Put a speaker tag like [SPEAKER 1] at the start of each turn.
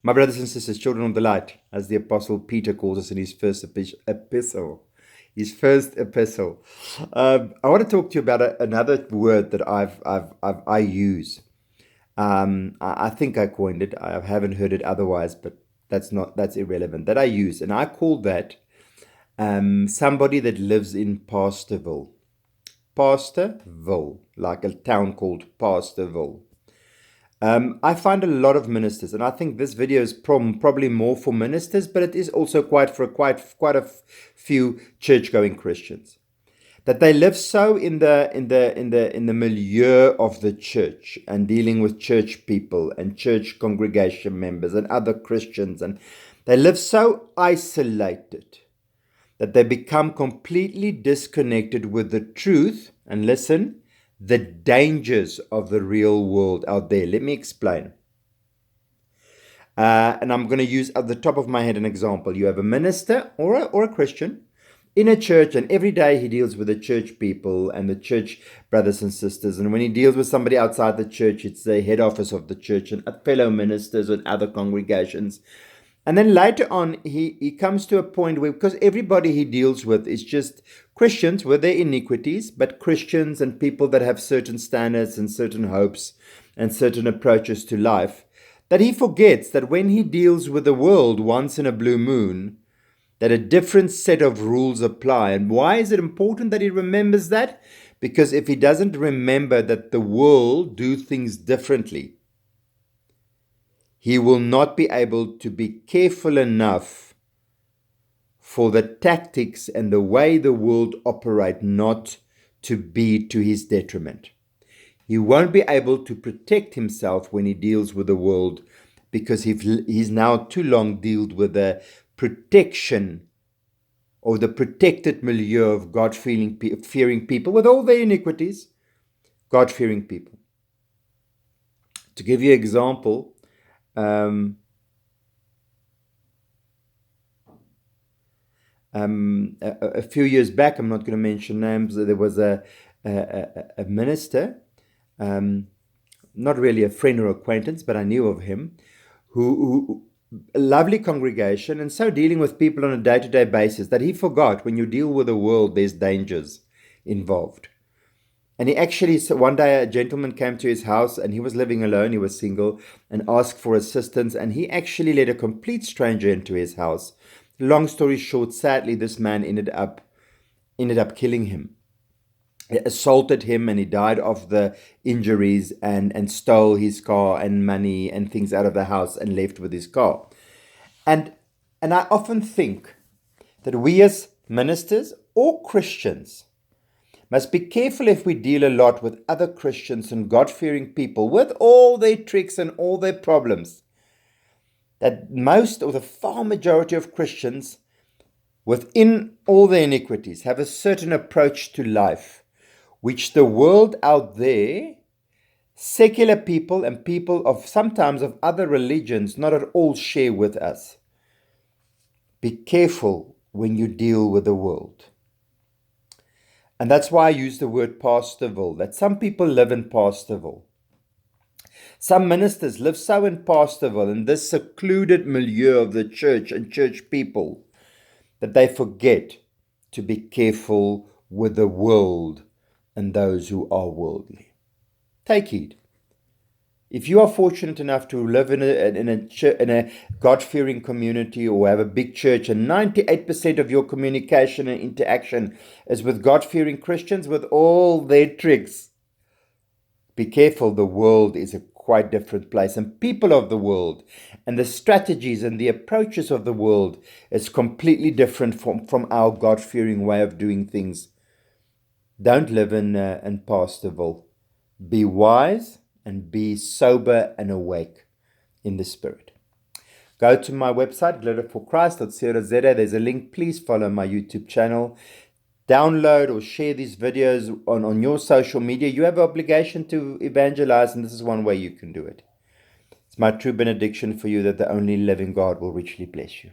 [SPEAKER 1] My brothers and sisters, children of the light, as the Apostle Peter calls us in his first epistle. His first epistle. I want to talk to you about another word that I use. I think I coined it. I haven't heard it otherwise, but that's irrelevant. That I use, and I call that somebody that lives in Pastorville. Pastorville, like a town called Pastorville. I find a lot of ministers, and I think this video is probably more for ministers, but it is also quite a few church-going Christians, that they live so in the milieu of the church and dealing with church people and church congregation members and other Christians, and they live so isolated that they become completely disconnected with the truth. And listen, the dangers of the real world out there. Let me explain. And I'm going to use at the top of my head an example. You have a minister or a Christian in a church, and every day he deals with the church people and the church brothers and sisters. And when he deals with somebody outside the church, it's the head office of the church and fellow ministers and other congregations. And then later on, he comes to a point where, because everybody he deals with is just Christians with their iniquities, but Christians and people that have certain standards and certain hopes and certain approaches to life, that he forgets that when he deals with the world once in a blue moon, that a different set of rules apply. And why is it important that he remembers that? Because if he doesn't remember that the world do things differently, he will not be able to be careful enough for the tactics and the way the world operate not to be to his detriment. He won't be able to protect himself when he deals with the world, because he's now too long dealt with the protection or the protected milieu of God-fearing people with all their iniquities, God-fearing people. To give you an example, a few years back, I'm not going to mention names, there was a minister, not really a friend or acquaintance, but I knew of him, who a lovely congregation, and so dealing with people on a day-to-day basis, that he forgot when you deal with the world, there's dangers involved. And he actually, one day a gentleman came to his house, and he was living alone, he was single, and asked for assistance, and he actually let a complete stranger into his house. Long story short, sadly, this man ended up killing him. He assaulted him, and he died of the injuries, and stole his car and money and things out of the house and left with his car. And I often think that we as ministers or Christians must be careful if we deal a lot with other Christians and God-fearing people with all their tricks and all their problems, that most or the far majority of Christians, within all their iniquities, have a certain approach to life, which the world out there, secular people and people of sometimes of other religions, not at all share with us. Be careful when you deal with the world. And that's why I use the word Pastorville, that some people live in Pastorville. Some ministers live so in Pastorville, in this secluded milieu of the church and church people, that they forget to be careful with the world and those who are worldly. Take heed. If you are fortunate enough to live in a God-fearing community or have a big church, and 98% of your communication and interaction is with God-fearing Christians with all their tricks, be careful. The world is a quite different place, and people of the world and the strategies and the approaches of the world is completely different from our God-fearing way of doing things. Don't live in Pastorville. Be wise and be sober and awake in the Spirit. Go to my website, glitterforchrist.co.za. There's a link. Please follow my YouTube channel. Download or share these videos on your social media. You have an obligation to evangelize, and this is one way you can do it. It's my true benediction for you that the only living God will richly bless you.